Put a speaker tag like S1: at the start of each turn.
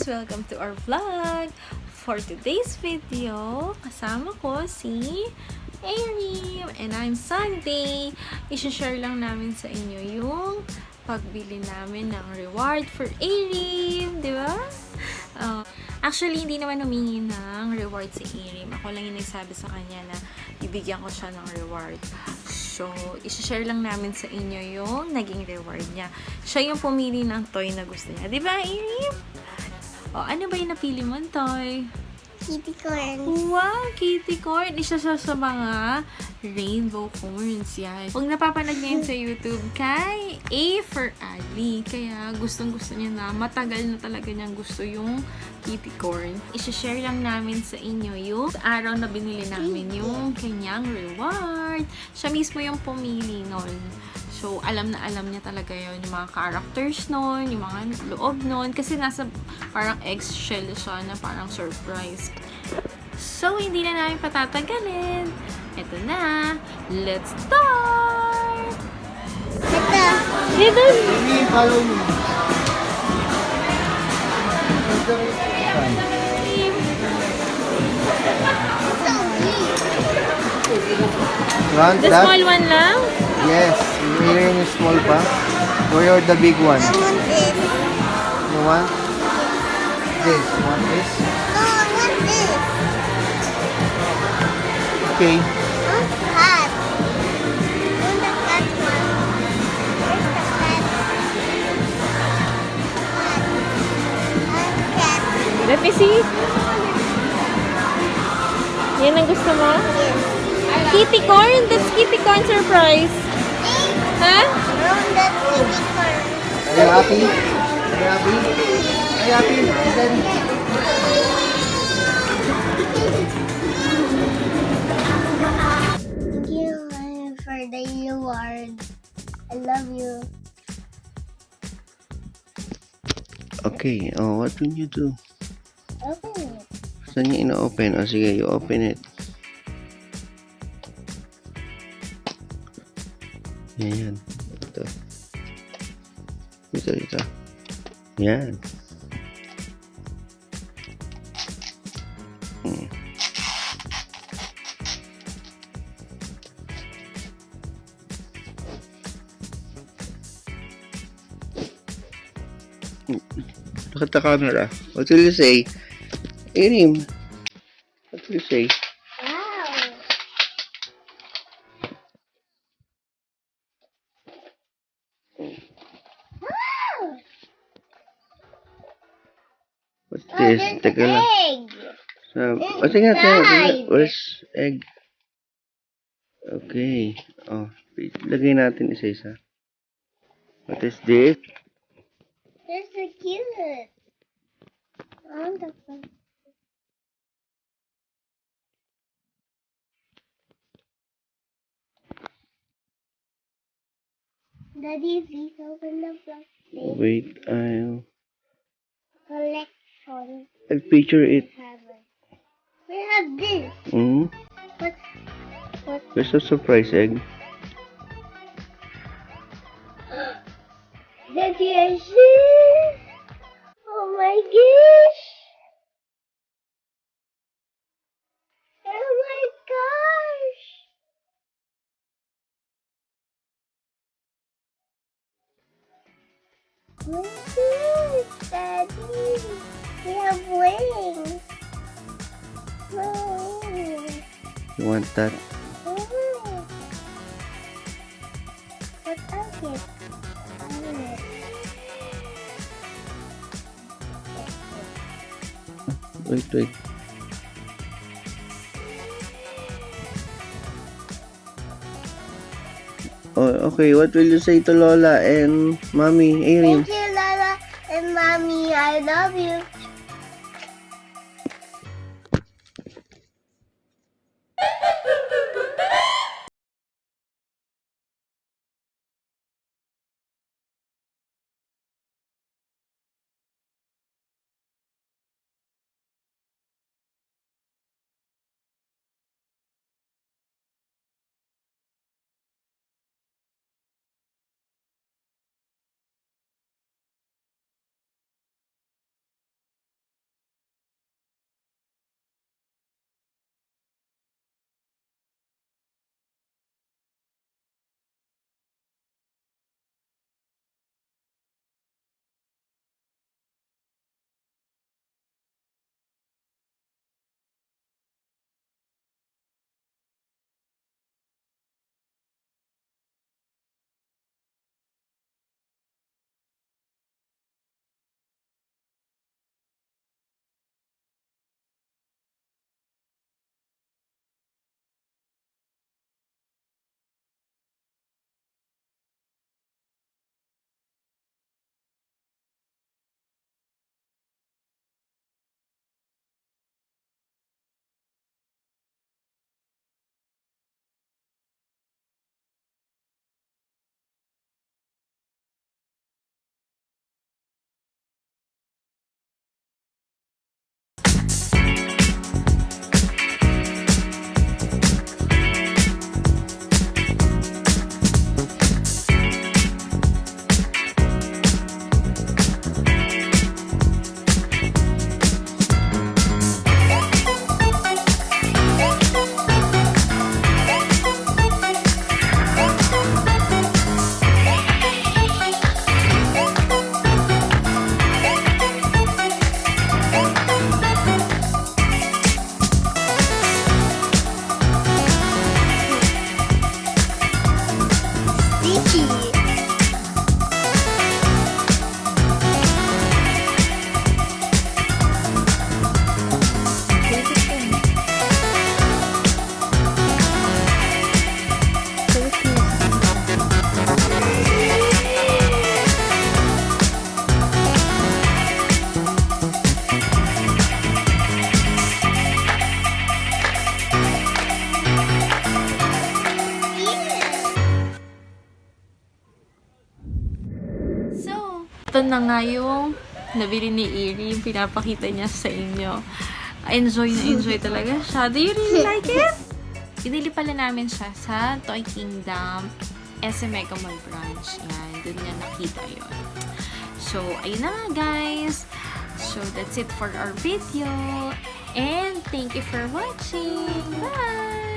S1: Welcome to our vlog! For today's video, kasama ko si Aerim and I'm Sunday. I-share lang namin sa inyo yung pagbili namin ng reward for Aerim, di ba? Actually, hindi naman humingi ng reward si Aerim. Ako lang yung nagsabi sa kanya na ibigyan ko siya ng reward. So, i-share lang namin sa inyo yung naging reward niya. Siya yung pumili ng toy na gusto niya. Di ba, Aerim? O, ano ba yung napili mo, toy?
S2: Kitty corn.
S1: Wow, kitty corn. Isa siya sa mga Rainbocorns yan. Kung napapanood niya yun sa YouTube, kay A for Ali. Kaya gustong-gusto niya na, matagal na talaga niyang gusto yung kitty corn. I-share lang namin sa inyo yung araw na binili namin yung kanyang reward. Siya mismo yung pumili nun. So, alam na alam niya talaga yun, yung mga characters nun, yung mga loob nun. Kasi nasa parang eggshell siya na parang surprise. So, hindi na namin patatagalin. Ito na. Let's start!
S2: Ito.
S3: Follow me.
S1: The small one lang?
S3: Yes. Here is small pa. Or you're the big one?
S2: I want this.
S3: You want? This. You want this?
S2: No, I want this.
S3: Okay.
S2: I want cat. I want the cat one. Where's the cat? Cat.
S1: Let me see. Yan ang gusto mo?
S2: Yes.
S1: Kitty corn? That's kitty corn surprise. Ha?
S2: I want that kitty corn.
S3: Are you happy? Are you happy? Are you happy? Then,
S2: Thank you for the reward. I love you.
S3: okay. Oh, what will you do?
S2: Open it.
S3: Saan niya ina-open? Oh, sige, you open it. Yan. Ito. Dito. Yan. Look at the camera. What will you say? Aerim, what will you say?
S2: Wow. Wow.
S3: What's
S2: Oh,
S3: this?
S2: there's
S3: Teka
S2: an
S3: lang.
S2: egg.
S3: Tingnan.
S2: Inside.
S3: Where's egg? Okay. Oh, lagay natin isa-isa. What is this?
S2: They're so cute. I want the one. Daddy, please open the plastic
S3: Wait, I'll
S2: collection.
S3: picture it.
S2: We have this.
S3: Hmm?
S2: What?
S3: There's a surprise egg.
S2: Daddy, I see. Oh my gosh. Oh my gosh. Look at this, Daddy. We have wings. Wings.
S3: You want that?
S2: Oh. What else is
S3: Wait. Oh, okay. What will you say to Lola and Mommy, Aerim?
S2: Thank you, Lala and Mommy. I love you.
S1: ito na nga yung nabili ni Aerim. Pinapakita niya sa inyo. Enjoy na enjoy talaga siya. Do you really like it? Binili pala namin siya sa Toy Kingdom SM Mega Mall branch. Yan, doon niya nakita yun. So, ayun na nga guys. So, that's it for our video. And thank you for watching. Bye!